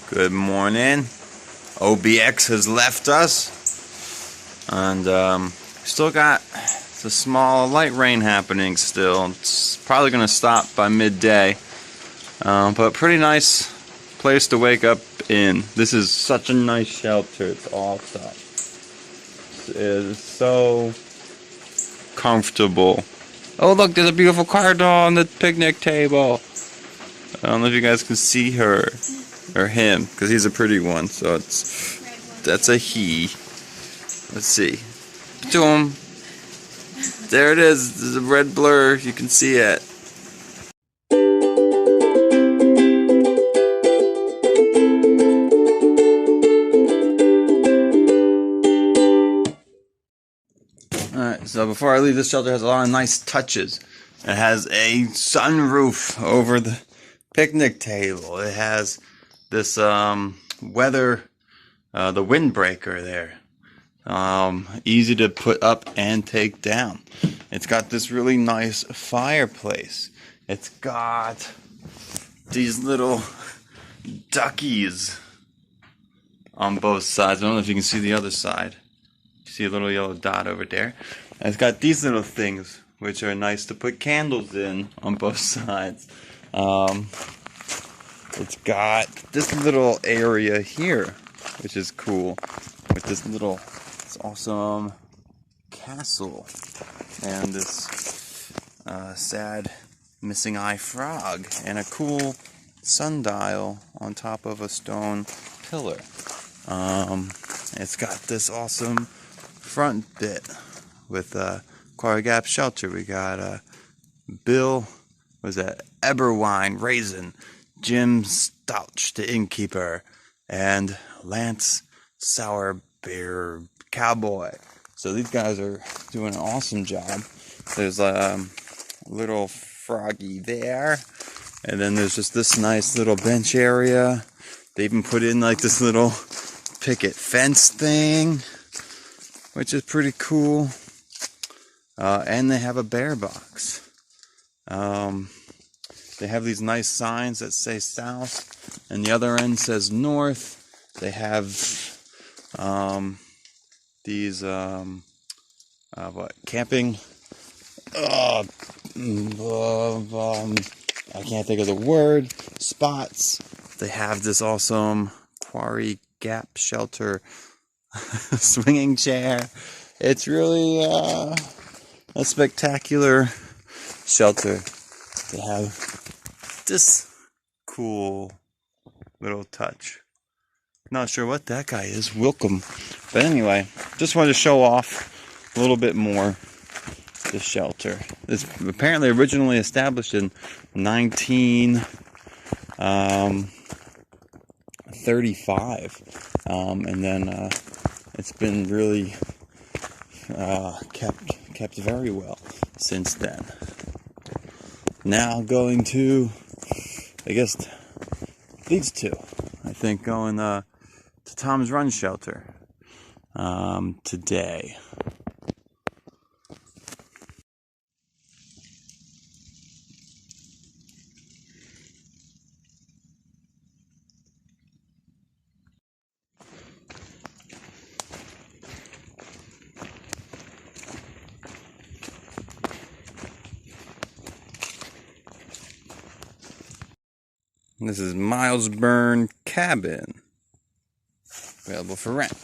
Good morning. OBX has left us, and still got the small light rain happening still. It's probably going to stop by midday, but pretty nice place to wake up in. This is such a nice shelter. It's awesome. It is so comfortable. Oh look, there's a beautiful cardinal on the picnic table. I don't know if you guys can see her or him, because he's a pretty one. So that's a he. Let's see. To him. There it is. There's a red blur. You can see it. Alright, so before I leave, this shelter has a lot of nice touches. It has a sunroof over the picnic table. It has this weather, the windbreaker there. Easy to put up and take down. It's got this really nice fireplace. It's got these little duckies on both sides. I don't know if you can see the other side. You see a little yellow dot over there. And it's got these little things, which are nice to put candles in on both sides. It's got this little area here, which is cool, with this little awesome castle and this sad missing eye frog and a cool sundial on top of a stone pillar. It's got this awesome front bit with Quarry Gap shelter. We got Bill, was that Eberwine Raisin, Jim Stouch the innkeeper, and Lance Sour Bear Cowboy. So these guys are doing an awesome job. There's a little froggy there, and then there's just this nice little bench area. They even put in like this little picket fence thing, which is pretty cool. And they have a bear box. They have these nice signs that say south, and the other end says north. They have these camping. I can't think of the word. Spots. They have this awesome Quarry Gap shelter swinging chair. It's really a spectacular shelter. They have this cool little touch. Not sure what that guy is. Welcome. But anyway, just wanted to show off a little bit more this shelter. It's apparently originally established in 1935, and then it's been really kept very well since then. Now going to, I guess, these two. I think going to Tom's Run shelter today. This is Miles Burn Cabin, available for rent.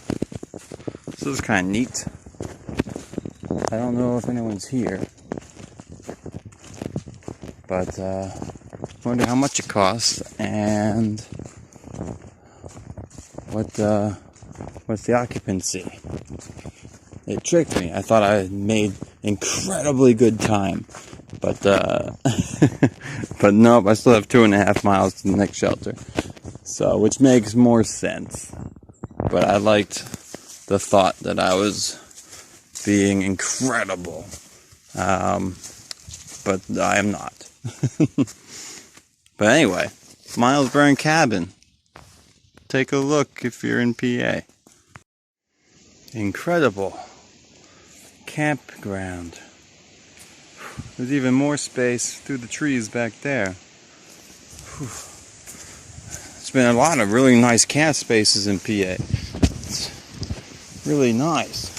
So this is kind of neat. I don't know if anyone's here, but wonder how much it costs and what's the occupancy. It tricked me. I thought I had made incredibly good time, but but nope, I still have 2.5 miles to the next shelter. So, which makes more sense. But I liked the thought that I was being incredible. But I am not. But anyway, Miles Burn Cabin. Take a look if you're in PA. Incredible campground. There's even more space through the trees back there. Whew. It's been a lot of really nice camp spaces in PA. It's really nice.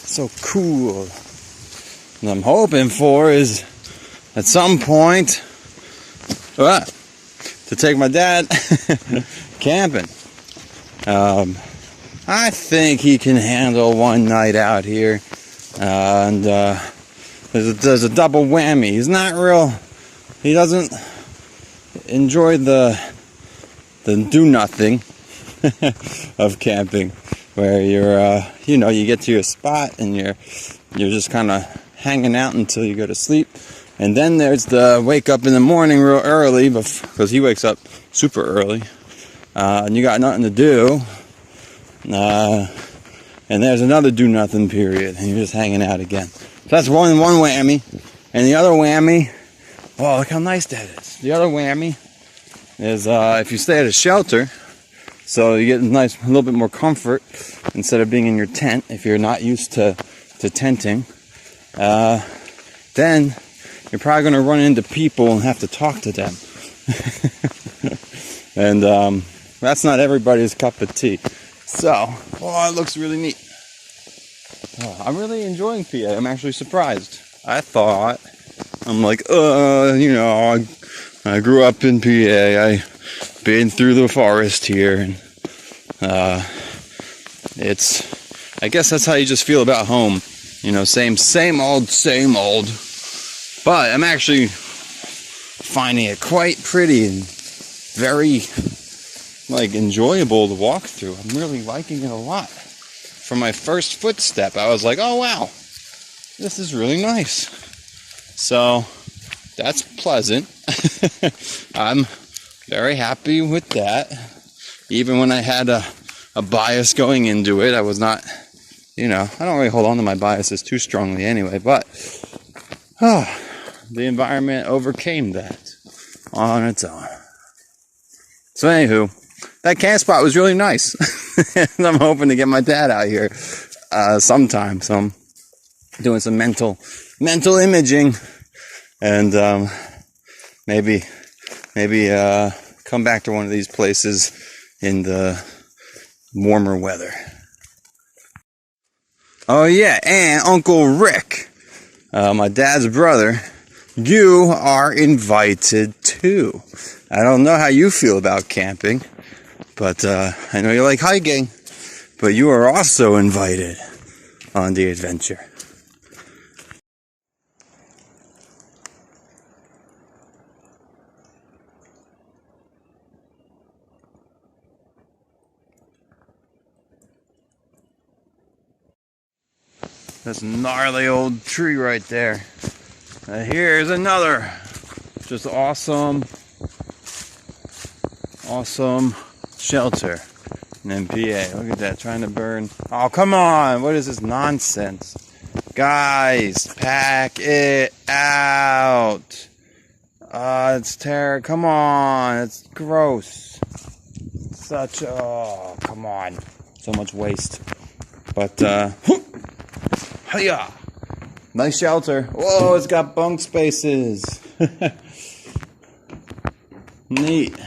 So cool. What I'm hoping for is at some point to take my dad camping. I think he can handle one night out here. And there's a double whammy. He doesn't enjoy the do nothing of camping, where you get to your spot and you're just kind of hanging out until you go to sleep. And then there's the wake up in the morning real early, because he wakes up super early, and you got nothing to do. And there's another do nothing period, and you're just hanging out again. So that's one whammy. And the other whammy, oh, look how nice that is. The other whammy is if you stay at a shelter, so you get a little bit more comfort instead of being in your tent if you're not used to tenting. Then you're probably going to run into people and have to talk to them. And that's not everybody's cup of tea. So, it looks really neat. I'm really enjoying PA. I'm actually surprised. I'm like, I grew up in PA. I've been through the forest here, and I guess that's how you just feel about home. Same old. But I'm actually finding it quite pretty and very enjoyable to walk through. I'm really liking it a lot. From my first footstep, I was like, oh wow, this is really nice. So that's pleasant. I'm very happy with that. Even when I had a bias going into it, I was not, I don't really hold on to my biases too strongly anyway, but the environment overcame that on its own. So anywho, that camp spot was really nice. And I'm hoping to get my dad out here sometime. So I'm doing some mental imaging, and maybe come back to one of these places in the warmer weather. Oh yeah, and Uncle Rick, my dad's brother, you are invited too. I don't know how you feel about camping, but I know you like hiking, but you are also invited on the adventure. This gnarly old tree right there. Here's another just awesome shelter in PA. Look at that, trying to burn. Oh, come on. What is this nonsense? Guys, pack it out. It's terrible. Come on. It's gross. Come on. So much waste. But, hiya. Nice shelter. Whoa, it's got bunk spaces. Neat.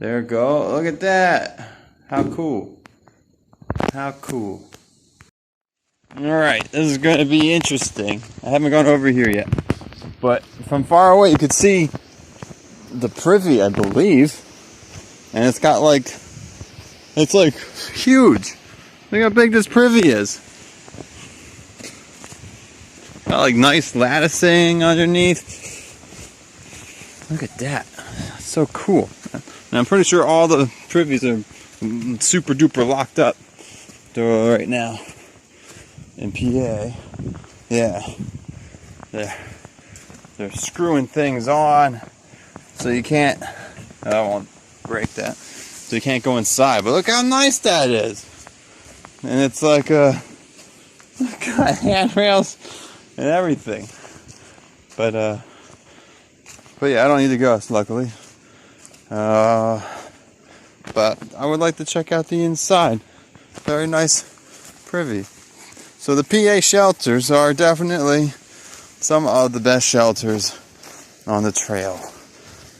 There we go. Look at that. How cool. How cool. Alright, this is going to be interesting. I haven't gone over here yet. But from far away you could see the privy, I believe. And it's got it's huge. Look how big this privy is. Got nice latticing underneath. Look at that. That's so cool. And I'm pretty sure all the privies are super duper locked up right now in PA. Yeah. They're screwing things on so you can't, I won't break that, so you can't go inside. But look how nice that is. And it's got handrails and everything. But yeah, I don't need to go, luckily. But I would like to check out the inside. Very nice privy. So the PA shelters are definitely some of the best shelters on the trail.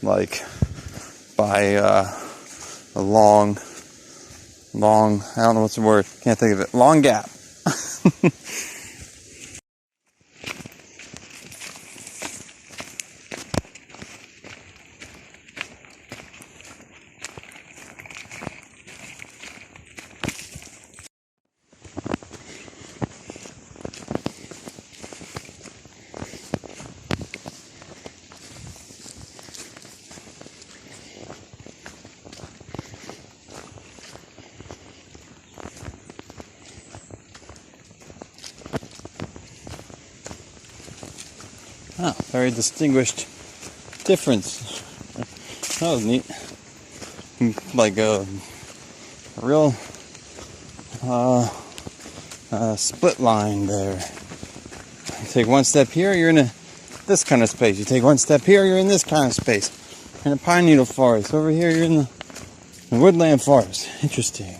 like by a long, I don't know what's the word, can't think of it, long gap. Oh, very distinguished difference. That was neat. Like a real split line there. You take one step here, you're in this kind of space. You take one step here, you're in this kind of space. You're in a pine needle forest. Over here, you're in the woodland forest. Interesting.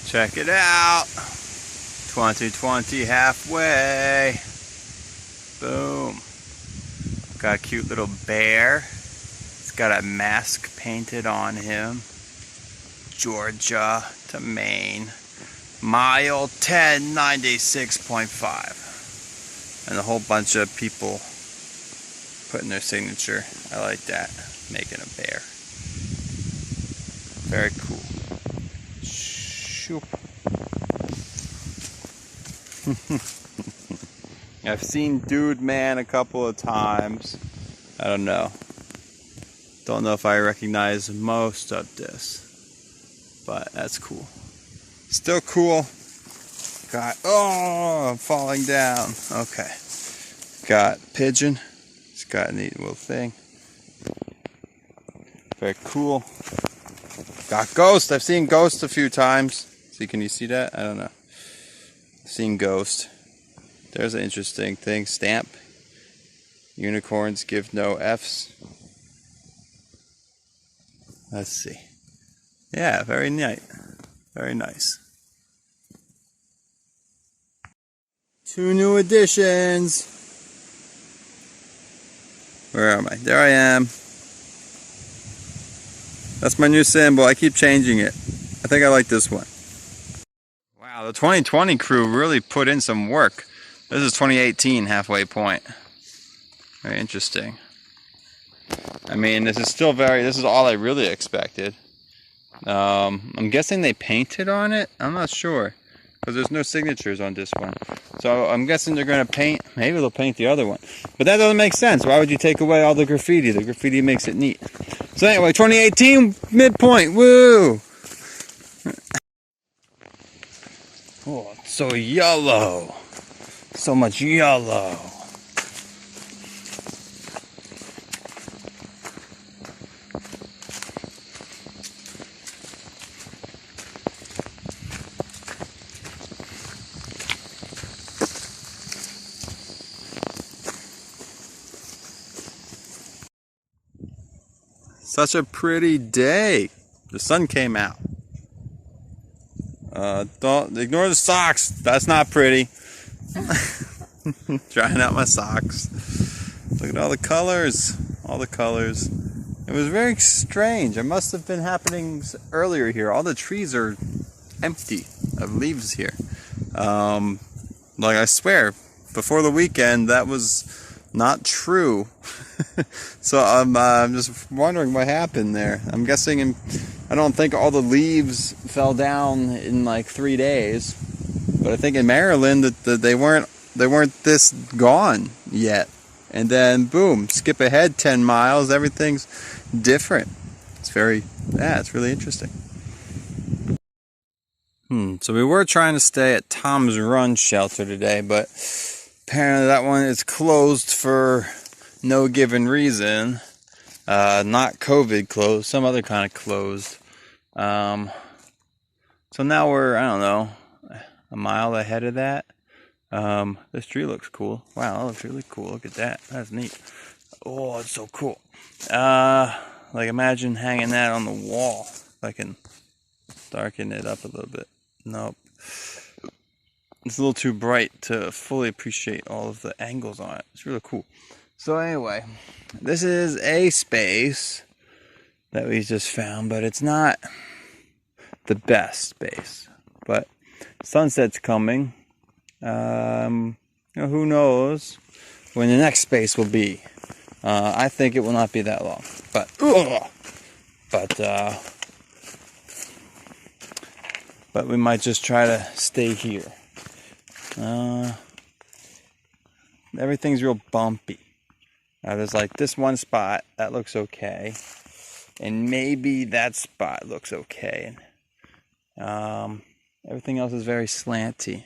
Check it out. 2020 halfway. Boom. Got a cute little bear. He's got a mask painted on him. Georgia to Maine. Mile 1096.5. And a whole bunch of people putting their signature. I like that. Making a bear. Very cool. I've seen Dude Man a couple of times. I don't know. Don't know if I recognize most of this. But that's cool. Still cool. Got, oh, I'm falling down. Okay. Got pigeon. It's got a neat little thing. Very cool. Got ghost. I've seen ghost a few times. See, can you see that? I don't know. Seen ghost. There's an interesting thing. Stamp. Unicorns give no F's. Let's see. Yeah, very neat. Very nice. 2 new additions. Where am I? There I am. That's my new symbol. I keep changing it. I think I like this one. Wow, the 2020 crew really put in some work. This is 2018 halfway point. Very interesting. I mean, this is still this is all I really expected. I'm guessing they painted on it? I'm not sure. Because there's no signatures on this one. So I'm guessing they're going to paint, maybe they'll paint the other one. But that doesn't make sense. Why would you take away all the graffiti? The graffiti makes it neat. So anyway, 2018 midpoint, woo! Oh, it's so yellow. So much yellow. Such a pretty day. The sun came out. Don't ignore the socks. That's not pretty. Trying out my socks. Look at all the colors. All the colors. It was very strange. It must have been happening earlier here. All the trees are empty of leaves here. Like I swear, before the weekend, that was not true. So I'm just wondering what happened there. I'm guessing I don't think all the leaves fell down in like 3 days, but I think in Maryland that they weren't this gone yet. And then boom, skip ahead 10 miles, everything's different. It's it's really interesting. So we were trying to stay at Tom's Run shelter today, but apparently that one is closed for no given reason. Not COVID closed, some other kind of closed. So now we're, I don't know, a mile ahead of that. This tree looks cool. Wow, that looks really cool. Look at that. That's neat. Oh, it's so cool. Like imagine hanging that on the wall. If I can darken it up a little bit. Nope. It's a little too bright to fully appreciate all of the angles on it. It's really cool. So anyway, this is a space that we just found, but it's not the best space. But sunset's coming. Who knows when the next space will be. I think it will not be that long. But we might just try to stay here. Everything's real bumpy. There's like this one spot that looks okay, and maybe that spot looks okay. Everything else is very slanty.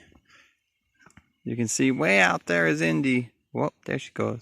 You can see way out there is Indy. Whoop, there she goes.